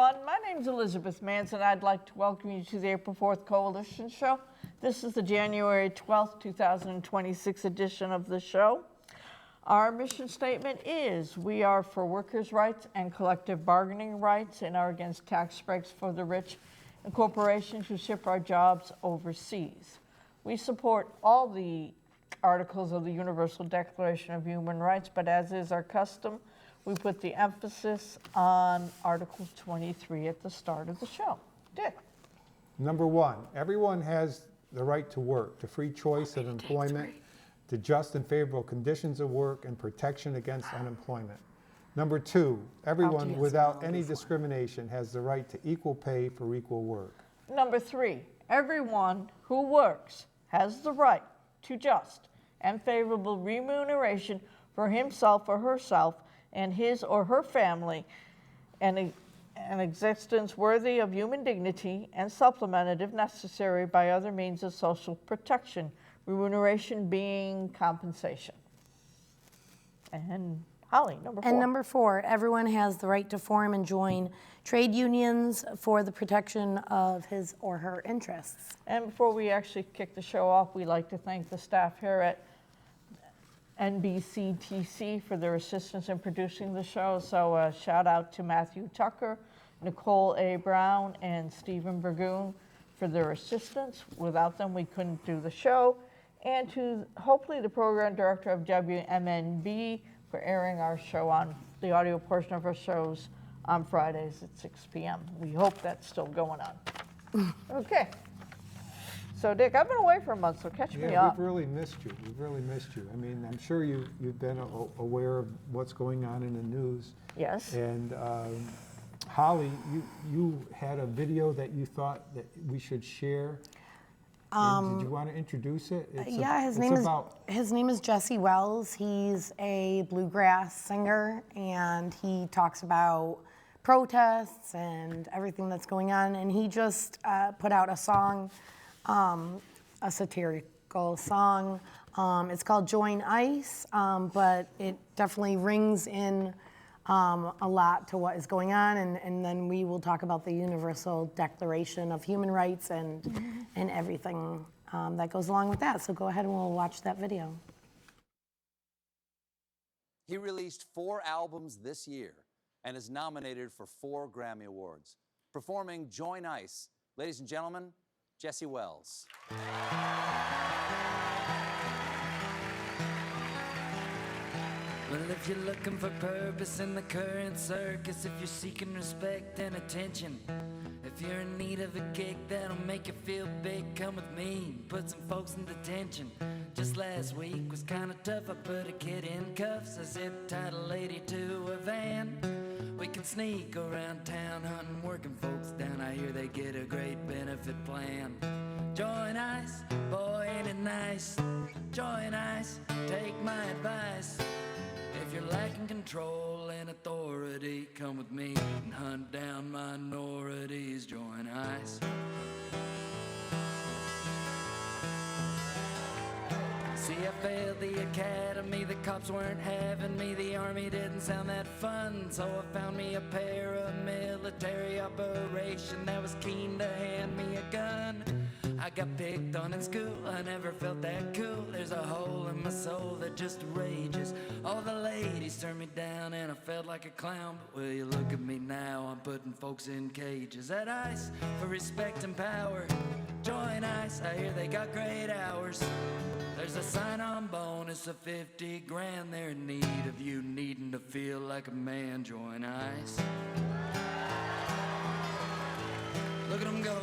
everyone. My name is Elizabeth Manson. I'd like to welcome you to the April 4th Coalition Show. This is the January 12th, 2026 edition of the show. Our mission statement is we are for workers' rights and collective bargaining rights and are against tax breaks for the rich and corporations who ship our jobs overseas. We support all the articles of the Universal Declaration of Human Rights, but as is our custom, we put the emphasis on Article 23 at the start of the show. Dick. Number one, everyone has the right to work, to free choice of employment, to just and favorable conditions of work, and protection against unemployment. Number two, everyone without any discrimination has the right to equal pay for equal work. Number three, everyone who works has the right to just and favorable remuneration for himself or herself and his or her family, and an existence worthy of human dignity and supplemented, if necessary, by other means of social protection, remuneration being compensation. And Holly, number four. And number four, everyone has the right to form and join trade unions for the protection of his or her interests. And before we actually kick the show off, we'd like to thank the staff here at NBCTC for their assistance in producing the show. So shout out to Matthew Tucker, Nicole A. Brown, and Stephen Burgoon for their assistance. Without them, we couldn't do the show. And to hopefully the program director of WMNB for airing our show on the audio portion of our shows on Fridays at 6 p.m. We hope that's still going on. Okay. So, Dick, I've been away for a month, so catch me up. We've really missed you. We've really missed you. I mean, I'm sure you've been aware of what's going on in the news. Yes. And Holly, you had a video that you thought that we should share. Did you want to introduce it? His name is Jesse Wells. He's a bluegrass singer, and he talks about protests and everything that's going on. And he just put out a song, a satirical song. It's called Join ICE, but it definitely rings in a lot to what is going on, and then we will talk about the Universal Declaration of Human Rights and everything that goes along with that. So go ahead and we'll watch that video. He released 4 albums this year and is nominated for 4 Grammy Awards. Performing Join ICE, ladies and gentlemen, Jesse Wells. Well, if you're looking for purpose in the current circus, if you're seeking respect and attention, if you're in need of a gig that'll make you feel big, come with me and put some folks in detention. Just last week was kinda tough. I put a kid in cuffs, I zip-tied a lady to a van. We can sneak around town hunting working folks down. I hear they get a great benefit plan. Join ICE, boy ain't it nice. Join ICE, take my advice. If you're lacking control and authority, come with me and hunt down minorities. Join ICE. See, I failed the academy, the cops weren't having me, the army didn't sound that fun, so I found me a paramilitary operation that was keen to hand me a gun. I got picked on in school, I never felt that cool. There's a hole in my soul that just rages. All the ladies turned me down and I felt like a clown. But will you look at me now, I'm putting folks in cages. At ICE for respect and power. Join ICE, I hear they got great hours. There's a sign-on bonus of 50 grand. They're in need of you needing to feel like a man. Join ICE. Look at them go.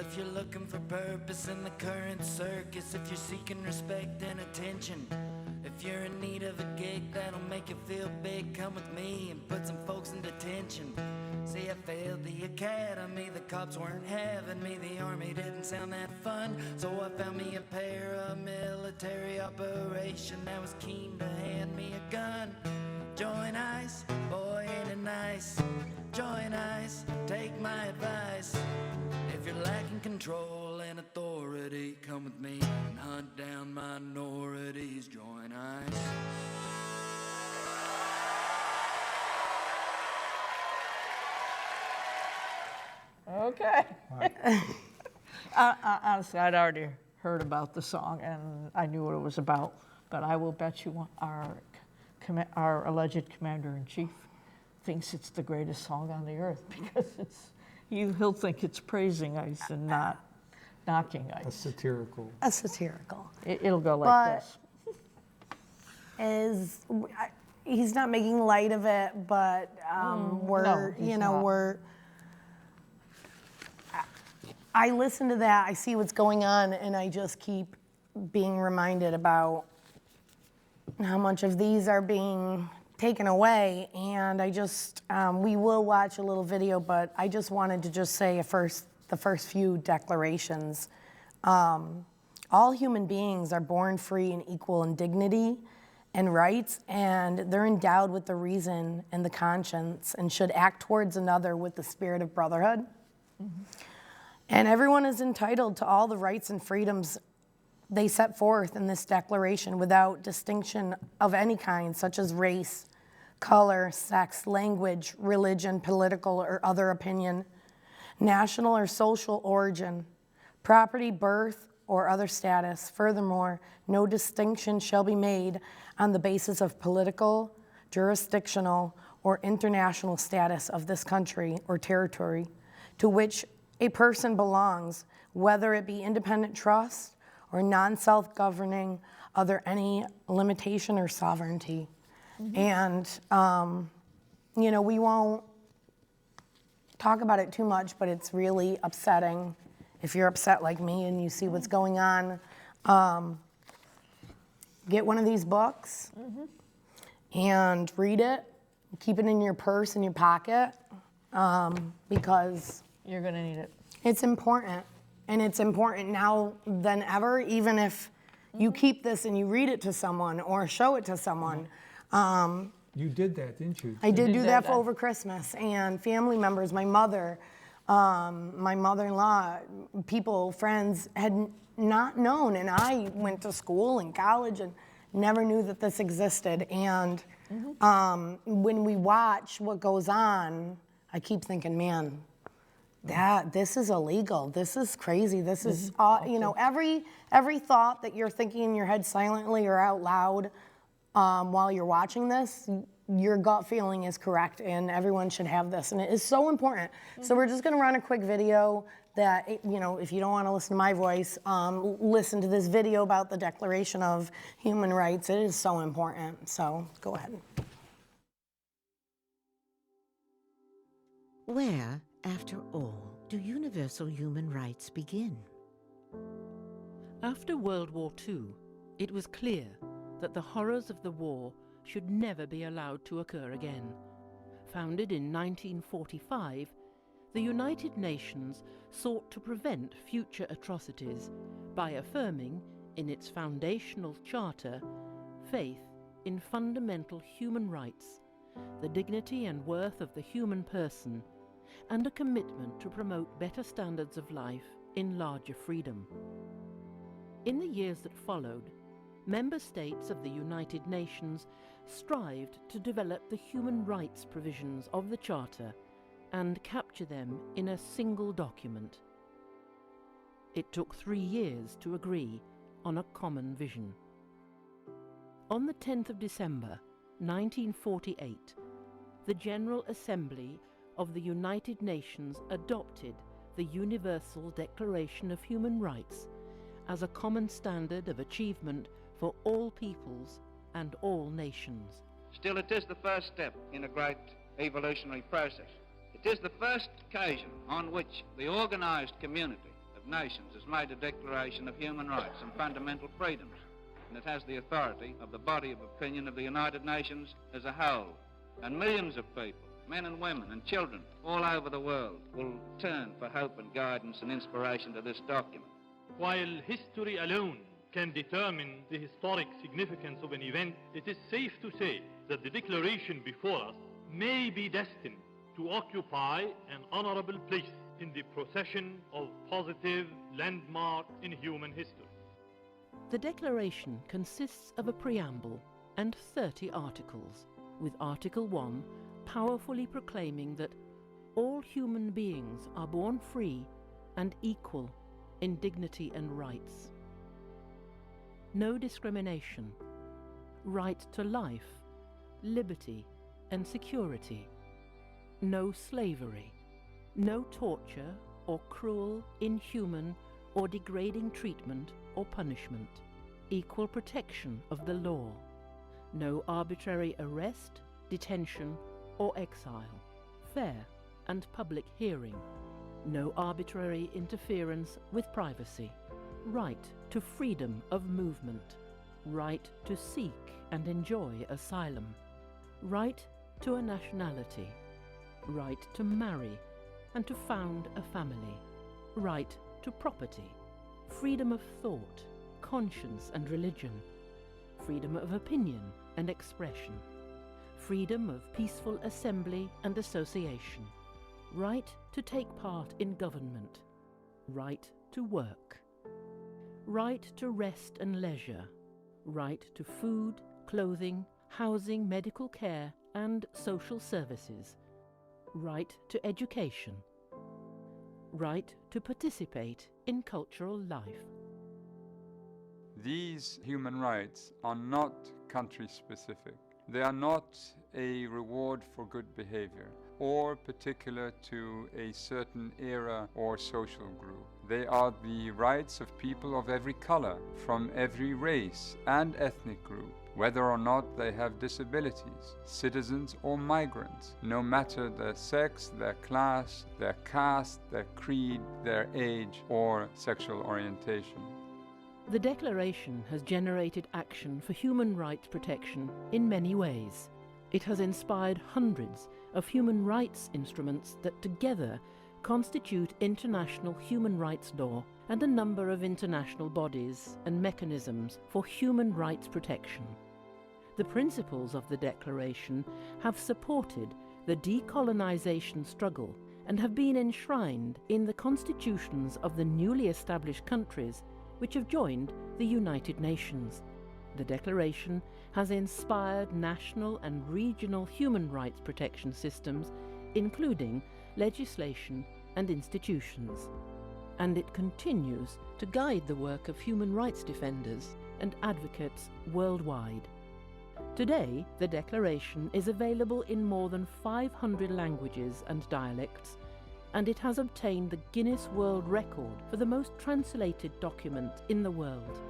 If you're looking for purpose in the current circus, if you're seeking respect and attention, if If you're in need of a gig that'll make you feel big, come with me and put some folks in detention. See, I failed the academy, the cops weren't having me, the army didn't sound that fun, so I found me a paramilitary operation that was keen to hand me a gun. Join ICE, boy ain't it nice. Join ICE, take my advice. If you're lacking control and authority, come with me and hunt down minorities. Join ICE. Okay. Honestly, I'd already heard about the song and I knew what it was about, but I will bet you our alleged commander-in-chief thinks it's the greatest song on the earth because he'll think it's praising ICE and not knocking ICE. A satirical. A satirical. It'll go like But this. He's not making light of it, but no, he's not. I listen to that, I see what's going on, and I just keep being reminded about how much of these are being taken away. And I just, we will watch a little video, but I just wanted to just say the first few declarations. All human beings are born free and equal in dignity and rights, and they're endowed with the reason and the conscience and should act towards another with the spirit of brotherhood. Mm-hmm. And everyone is entitled to all the rights and freedoms they set forth in this declaration without distinction of any kind, such as race, color, sex, language, religion, political or other opinion, national or social origin, property, birth, or other status. Furthermore, no distinction shall be made on the basis of political, jurisdictional, or international status of this country or territory to which a person belongs, whether it be independent trust or non-self-governing, other any limitation or sovereignty. Mm-hmm. And, we won't talk about it too much, but it's really upsetting. If you're upset like me and you see what's going on, get one of these books and read it. Keep it in your purse, in your pocket, because you're going to need it. It's important, and it's important now than ever, even if you keep this and you read it to someone or show it to someone. You did that, didn't you? I did do that for over Christmas, and family members, my mother, my mother-in-law, people, friends had not known, and I went to school and college and never knew that this existed. And when we watch what goes on, I keep thinking, man, this is illegal. This is crazy. This is, every thought that you're thinking in your head silently or out loud while you're watching this, your gut feeling is correct, and everyone should have this. And it is so important. So we're just going to run a quick video that, if you don't want to listen to my voice, listen to this video about the Declaration of Human Rights. It is so important. So go ahead. Where, after all, do universal human rights begin? After World War II, it was clear that the horrors of the war should never be allowed to occur again. Founded in 1945, the United Nations sought to prevent future atrocities by affirming, in its foundational charter, faith in fundamental human rights, the dignity and worth of the human person, and a commitment to promote better standards of life in larger freedom. In the years that followed, member states of the United Nations strived to develop the human rights provisions of the Charter and capture them in a single document. It took 3 years to agree on a common vision. On the 10th of December, 1948, the General Assembly of the United Nations adopted the Universal Declaration of Human Rights as a common standard of achievement for all peoples and all nations. Still, it is the first step in a great evolutionary process. It is the first occasion on which the organised community of nations has made a declaration of human rights and fundamental freedoms. and it has the authority of the body of opinion of the United Nations as a whole. And millions of people, men and women and children all over the world, will turn for hope and guidance and inspiration to this document. While history alone can determine the historic significance of an event, it is safe to say that the declaration before us may be destined to occupy an honorable place in the procession of positive landmarks in human history. The Declaration consists of a preamble and 30 articles, with Article 1 powerfully proclaiming that all human beings are born free and equal in dignity and rights. No discrimination, right to life, liberty and security. No slavery, no torture or cruel, inhuman or degrading treatment or punishment. Equal protection of the law. No arbitrary arrest, detention or exile. Fair and public hearing. No arbitrary interference with privacy. Right to freedom of movement. Right to seek and enjoy asylum. Right to a nationality. Right to marry and to found a family. Right to property. Freedom of thought, conscience and religion. Freedom of opinion and expression. Freedom of peaceful assembly and association. Right to take part in government. Right to work. Right to rest and leisure. Right to food, clothing, housing, medical care and social services. Right to education. Right to participate in cultural life. These human rights are not country-specific. They are not a reward for good behavior or particular to a certain era or social group. They are the rights of people of every color, from every race and ethnic group, whether or not they have disabilities, citizens or migrants, no matter their sex, their class, their caste, their creed, their age, or sexual orientation. The Declaration has generated action for human rights protection in many ways. It has inspired hundreds of human rights instruments that together constitute international human rights law and a number of international bodies and mechanisms for human rights protection. The principles of the Declaration have supported the decolonization struggle and have been enshrined in the constitutions of the newly established countries which have joined the United Nations. The Declaration has inspired national and regional human rights protection systems, including legislation and institutions. And it continues to guide the work of human rights defenders and advocates worldwide. Today, the Declaration is available in more than 500 languages and dialects, and it has obtained the Guinness World Record for the most translated document in the world.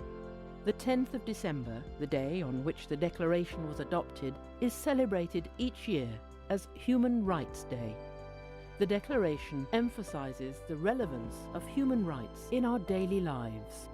The 10th of December, the day on which the Declaration was adopted, is celebrated each year as Human Rights Day. The Declaration emphasizes the relevance of human rights in our daily lives.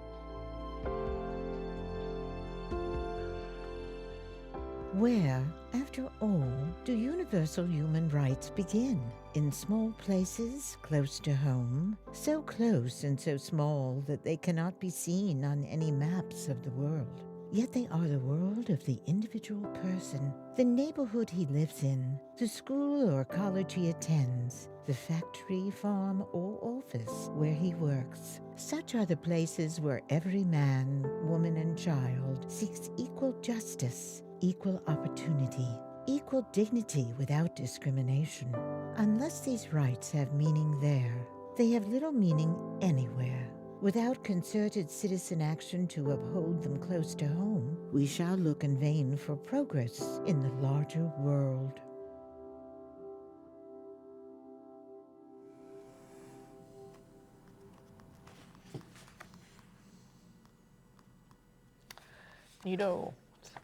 Where, after all, do universal human rights begin? In small places, close to home, so close and so small that they cannot be seen on any maps of the world. Yet they are the world of the individual person, the neighborhood he lives in, the school or college he attends, the factory, farm, or office where he works. Such are the places where every man, woman, and child seeks equal justice, equal opportunity, equal dignity without discrimination. Unless these rights have meaning there, they have little meaning anywhere. Without concerted citizen action to uphold them close to home, we shall look in vain for progress in the larger world. You know,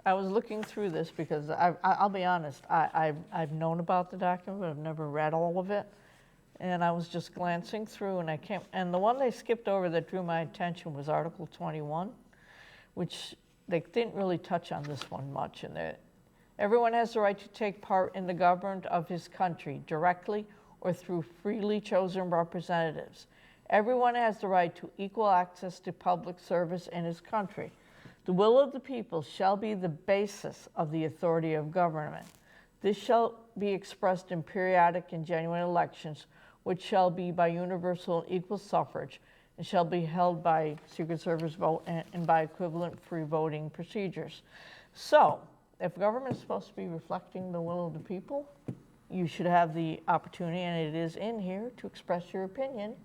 I was looking through this because I'll be honest, I've known about the document, but I've never read all of it. And I was just glancing through, and the one they skipped over that drew my attention was Article 21, which they didn't really touch on this one much. And everyone has the right to take part in the government of his country, directly or through freely chosen representatives. Everyone has the right to equal access to public service in his country. The will of the people shall be the basis of the authority of government. This shall be expressed in periodic and genuine elections, which shall be by universal and equal suffrage, and shall be held by Secret Service vote and by equivalent free voting procedures. So, if government is supposed to be reflecting the will of the people, you should have the opportunity, and it is in here, to express your opinion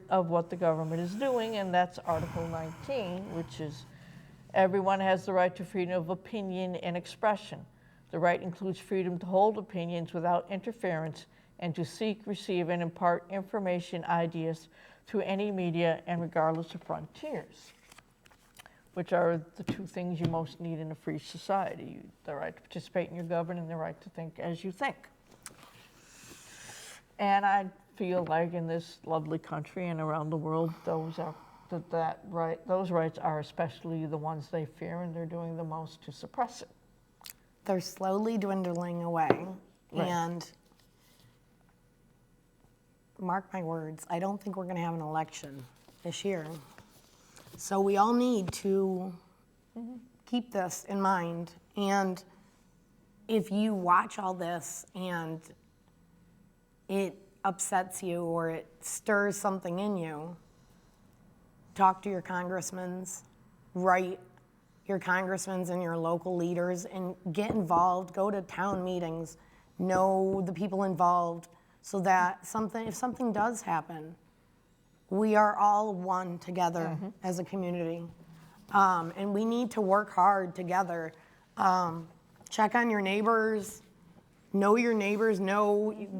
of what the government is doing, and that's Article 19, which is everyone has the right to freedom of opinion and expression. The right includes freedom to hold opinions without interference and to seek, receive, and impart information, ideas through any media and regardless of frontiers, which are the two things you most need in a free society: the right to participate in your government and the right to think as you think. And I feel like in this lovely country and around the world, those rights are especially the ones they fear, and they're doing the most to suppress it. They're slowly dwindling away. Right. And mark my words, I don't think we're going to have an election this year. So we all need to keep this in mind. And if you watch all this and it upsets you or it stirs something in you, talk to your congressmen, write your congressmen and your local leaders, and get involved. Go to town meetings, know the people involved, so that if something does happen, we are all one together as a community. And we need to work hard together. Check on your neighbors, know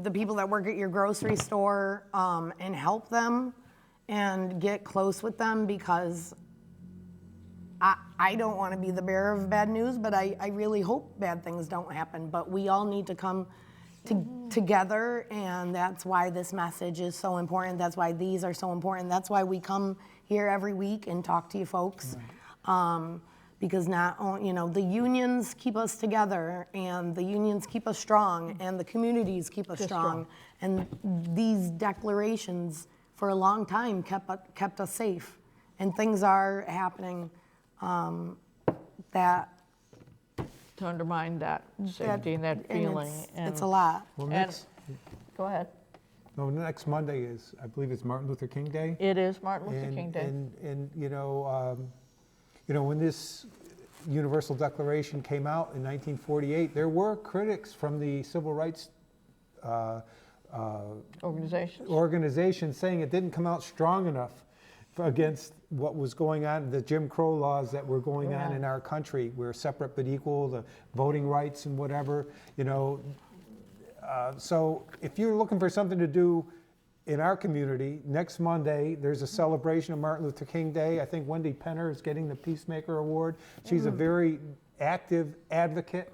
the people that work at your grocery store, and help them and get close with them, because I don't want to be the bearer of bad news, but I really hope bad things don't happen. But we all need to come together, and that's why this message is so important. That's why these are so important. That's why we come here every week and talk to you folks. Because the unions keep us together, and the unions keep us strong, and the communities keep us strong. And these declarations for a long time kept us safe. And things are happening that To undermine that safety and that feeling. It's a lot. Well, Go ahead. next Monday is, I believe it's Martin Luther King Day. It is Martin Luther King Day. And when this Universal Declaration came out in 1948, there were critics from the civil rights organizations saying it didn't come out strong enough against what was going on, the Jim Crow laws that were going on in our country. We're separate but equal, the voting rights and whatever, so if you're looking for something to do in our community, next Monday, there's a celebration of Martin Luther King Day. I think Wendy Penner is getting the Peacemaker Award. She's a very active advocate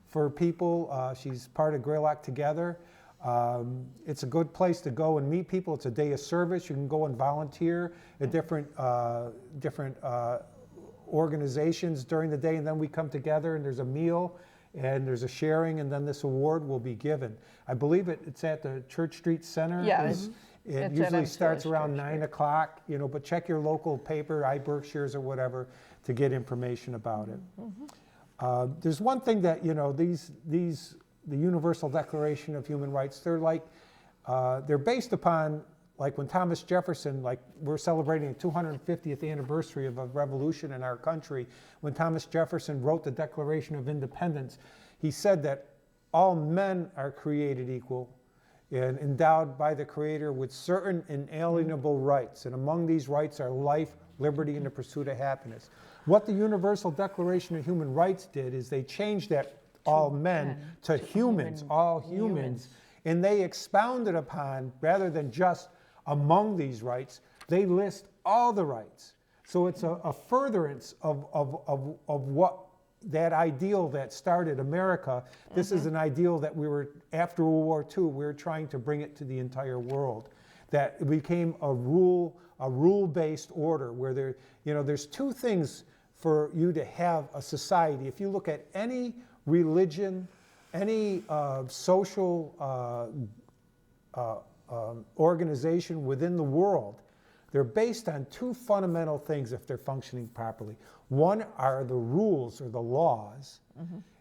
for people. She's part of Greylock Together. It's a good place to go and meet people. It's a day of service. You can go and volunteer at different organizations during the day, and then we come together and there's a meal and there's a sharing, and then this award will be given. I believe it's at the Church Street Center. Yeah, it usually starts around 9 o'clock, but check your local paper, iBerkshires or whatever, to get information about it. There's one thing that, the Universal Declaration of Human Rights, they're based upon, like when Thomas Jefferson, we're celebrating the 250th anniversary of a revolution in our country. When Thomas Jefferson wrote the Declaration of Independence, he said that all men are created equal and endowed by the Creator with certain inalienable rights. And among these rights are life, liberty, and the pursuit of happiness. What the Universal Declaration of Human Rights did is they changed that all men to humans, all humans. And they expounded upon, rather than just among these rights, they list all the rights. So it's a furtherance of what that ideal that started America. This is an ideal that after World War II, we were trying to bring it to the entire world. That it became a rule-based order where there's two things for you to have a society. If you look at any religion, any social organization within the world, they're based on two fundamental things if they're functioning properly. One are the rules or the laws,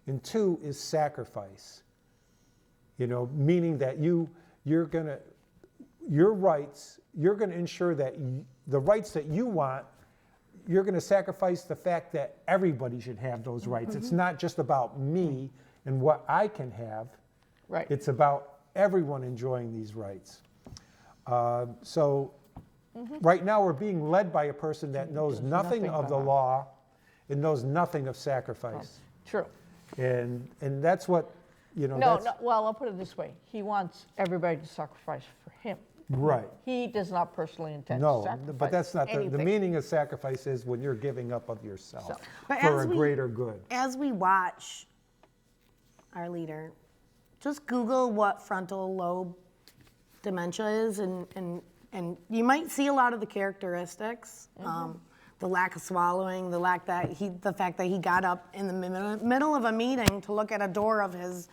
and two is sacrifice. You know, meaning that your rights, you're gonna ensure that the rights that you want, you're gonna sacrifice the fact that everybody should have those rights. It's not just about me and what I can have. Right. It's about everyone enjoying these rights. Right now we're being led by a person that knows nothing of the law and knows nothing of sacrifice. True. And that's what, you know, No, that's, no, well, I'll put it this way. He wants everybody to sacrifice for him. right. He does not personally intend to No, sacrifice but that's not the anything. meaning of sacrifice is when you're giving up of yourself So- But for as a we- greater good. As we watch our leader, just Google what frontal lobe dementia is, and you might see a lot of the characteristics. The lack of swallowing, the fact that he got up in the middle of a meeting to look at a door of his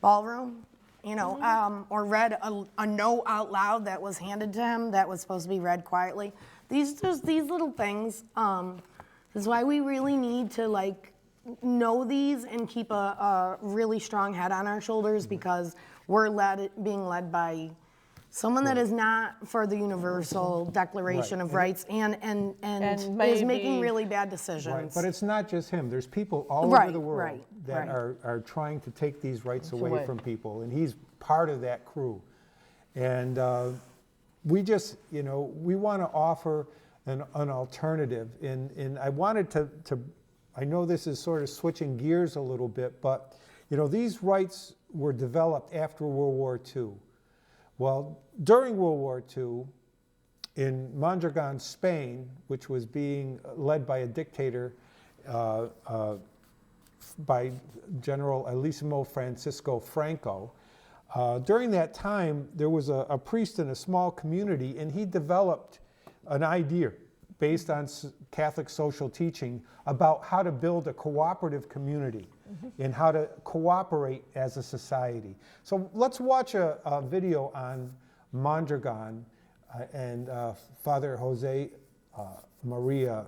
ballroom, you know, or read a note out loud that was handed to him that was supposed to be read quietly. These little things is why we really need to like know these and keep a really strong head on our shoulders, because we're being led by someone that is not for the Universal Declaration of Rights and is making maybe- really bad decisions. Right. But it's not just him. There's people all over the world right, that right. are trying to take these rights away away. from people, and he's part of that crew. And we just, you know, we want to offer an alternative. And I wanted to, I know this is sort of switching gears a little bit, but, you know, these rights were developed after World War II. Well, during World War II, in Mondragon, Spain, which was being led by a dictator, by General Elisimo Francisco Franco, during that time, there was a priest in a small community, and he developed an idea based on Catholic social teaching about how to build a cooperative community and how to cooperate as a society. So let's watch a video on Mondragon and Father Jose Maria.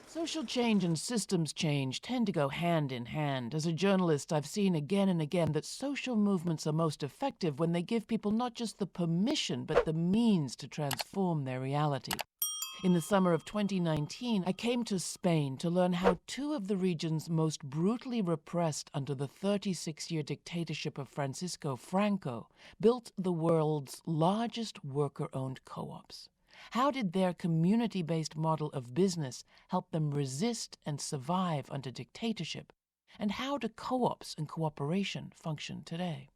Social change and systems change tend to go hand in hand. As a journalist, I've seen again and again that social movements are most effective when they give people not just the permission, but the means to transform their reality. In the summer of 2019, I came to Spain to learn how two of the regions most brutally repressed under the 36-year dictatorship of Francisco Franco built the world's largest worker-owned co-ops. How did their community-based model of business help them resist and survive under dictatorship? And how do co-ops and cooperation function today?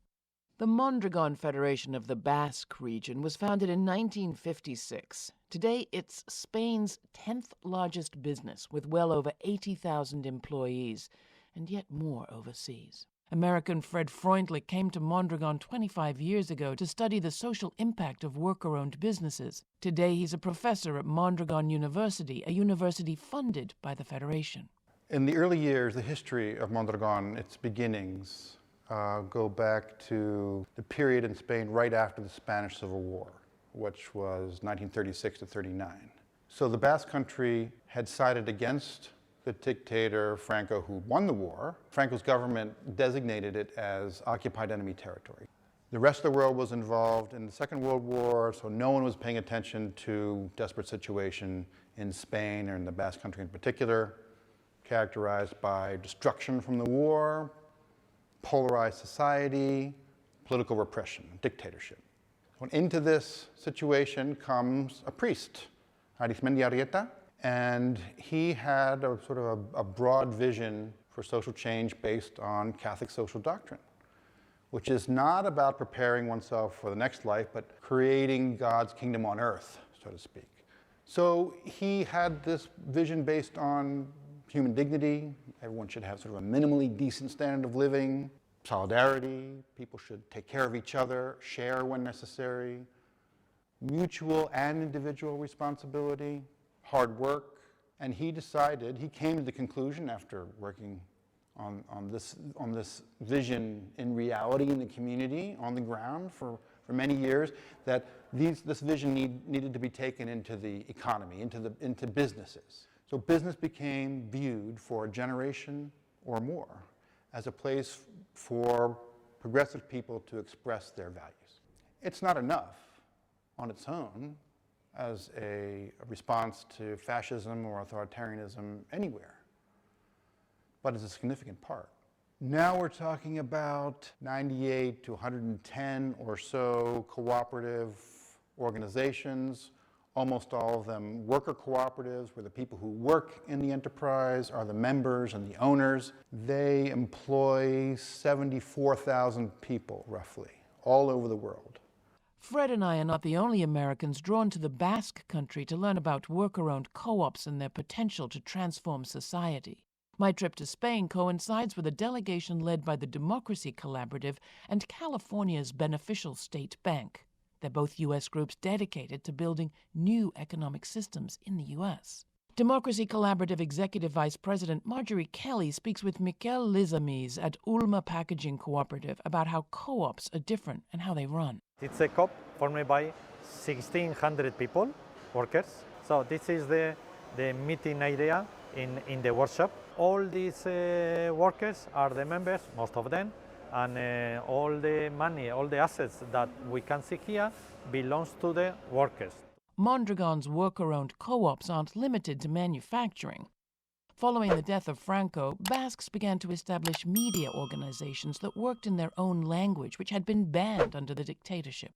The Mondragon Federation of the Basque region was founded in 1956. Today, it's Spain's 10th largest business, with well over 80,000 employees, and yet more overseas. American Fred Freundlich came to Mondragon 25 years ago to study the social impact of worker-owned businesses. Today, he's a professor at Mondragon University, a university funded by the Federation. In the early years, the history of Mondragon, its beginnings, go back to the period in Spain right after the Spanish Civil War, which was 1936 to 39. So the Basque Country had sided against the dictator Franco, who won the war. Franco's government designated it as occupied enemy territory. The rest of the world was involved in the Second World War, so no one was paying attention to desperate situation in Spain or in the Basque Country in particular, characterized by destruction from the war, polarized society, political repression, dictatorship. So into this situation comes a priest, Arizmendi Arrieta, and he had a sort of a broad vision for social change based on Catholic social doctrine, which is not about preparing oneself for the next life, but creating God's kingdom on earth, so to speak. So he had this vision based on human dignity. Everyone should have sort of a minimally decent standard of living, solidarity. People should take care of each other, share when necessary, mutual and individual responsibility, hard work, and he came to the conclusion after working on this vision in reality in the community, on the ground for many years, that this vision needed to be taken into the economy, into businesses. So business became viewed for a generation or more as a place for progressive people to express their values. It's not enough on its own as a response to fascism or authoritarianism anywhere, but it's a significant part. Now we're talking about 98 to 110 or so cooperative organizations, almost all of them worker cooperatives, where the people who work in the enterprise are the members and the owners. They employ 74,000 people, roughly, all over the world. Fred and I are not the only Americans drawn to the Basque Country to learn about worker-owned co-ops and their potential to transform society. My trip to Spain coincides with a delegation led by the Democracy Collaborative and California's Beneficial State Bank. They're both U.S. groups dedicated to building new economic systems in the U.S. Democracy Collaborative Executive Vice President Marjorie Kelly speaks with Miquel Lizamis at Ulma Packaging Cooperative about how co-ops are different and how they run. It's a co-op formed by 1,600 people, workers. So this is the meeting idea in the workshop. All these workers are the members, most of them, and all the money, all the assets that we can see here belongs to the workers. Mondragon's worker-owned co-ops aren't limited to manufacturing. Following the death of Franco, Basques began to establish media organizations that worked in their own language, which had been banned under the dictatorship.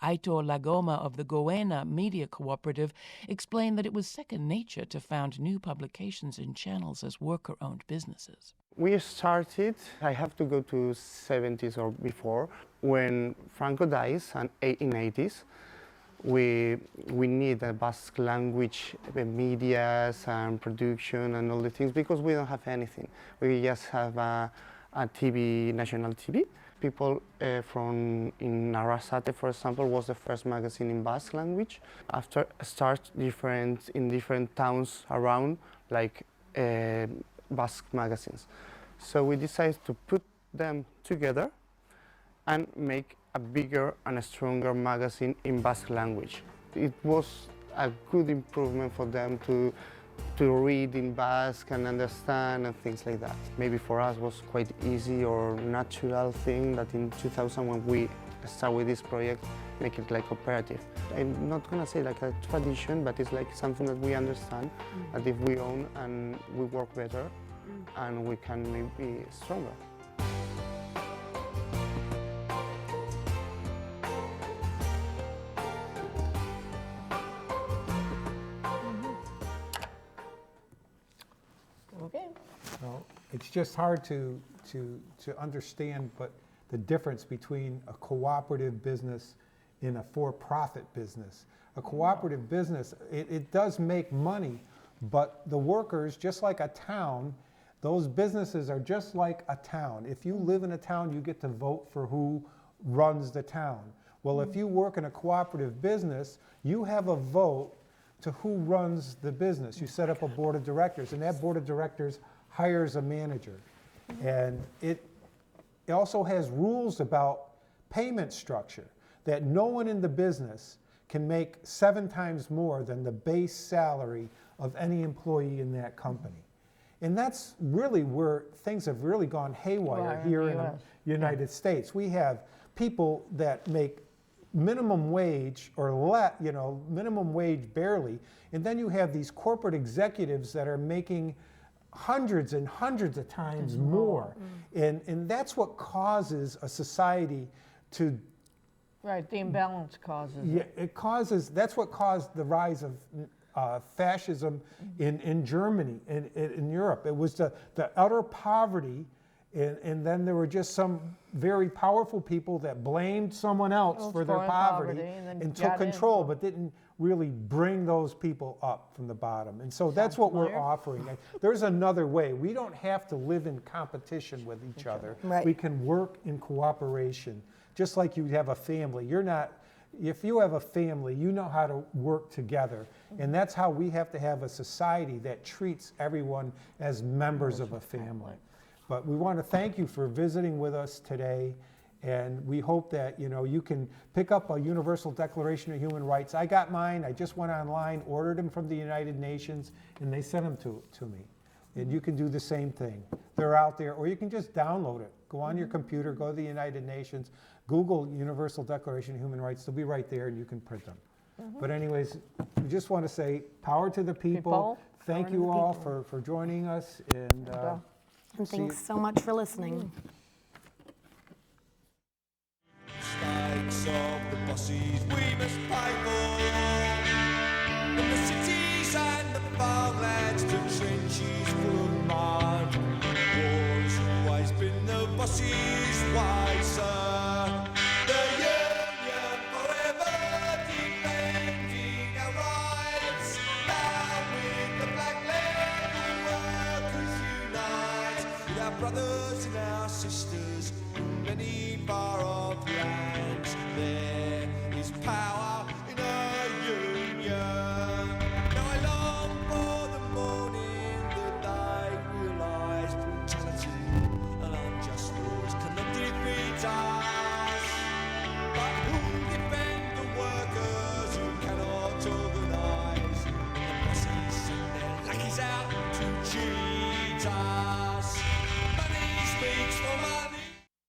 Aitor Lagoma of the Goena Media Cooperative explained that it was second nature to found new publications and channels as worker-owned businesses. We started, I have to go to 70s or before, when Franco dies in 80s. We need a Basque language, medias and production and all the things, because we don't have anything. We just have a TV, national TV. People in Arrasate, for example, was the first magazine in Basque language. After start in different towns around, like Basque magazines. So we decided to put them together and make a bigger and a stronger magazine in Basque language. It was a good improvement for them to read in Basque and understand and things like that. Maybe for us was quite easy or natural thing that in 2000 when we start with this project, make it like cooperative. I'm not gonna say like a tradition, but it's like something that we understand, that if we own and we work better and we can maybe stronger. Well, it's just hard to understand, but the difference between a cooperative business and a for-profit business. A cooperative business, it does make money, but the workers, just like a town, those businesses are just like a town. If you live in a town, you get to vote for who runs the town. Well, if you work in a cooperative business, you have a vote to who runs the business. You set up a board of directors, and that board of directors hires a manager. And it also has rules about payment structure, that no one in the business can make 7 times more than the base salary of any employee in that company. And that's really where things have really gone haywire here in the United States. We have people that make minimum wage or minimum wage barely, and then you have these corporate executives that are making hundreds and hundreds of times more. And that's what causes a society to... Right, the imbalance causes that's what caused the rise of fascism in Germany, in Europe. It was the utter poverty, and then there were just some very powerful people that blamed someone else for their poverty and took control, but didn't really bring those people up from the bottom. And so that's what we're offering. There's another way. We don't have to live in competition with each other. Right. We can work in cooperation, just like you have a family. You're not if you have a family, you know how to work together. And that's how we have to have a society that treats everyone as members of a family. But we want to thank you for visiting with us today. And we hope that you can pick up a Universal Declaration of Human Rights. I got mine. I just went online, ordered them from the United Nations, and they sent them to me. And you can do the same thing. They're out there, or you can just download it. Go on your computer, go to the United Nations, Google Universal Declaration of Human Rights. They'll be right there, and you can print them. But anyways, we just want to say power to the people. Thank you all for joining us. And thanks so much for listening. Mistakes of the bosses we must pay for. From the cities and the farmlands to trenches full of mud. War's always been the bosses' way, sir. The Union forever defending our rights. Down with the black leather workers unite. With our brothers and our sisters in many far off lands.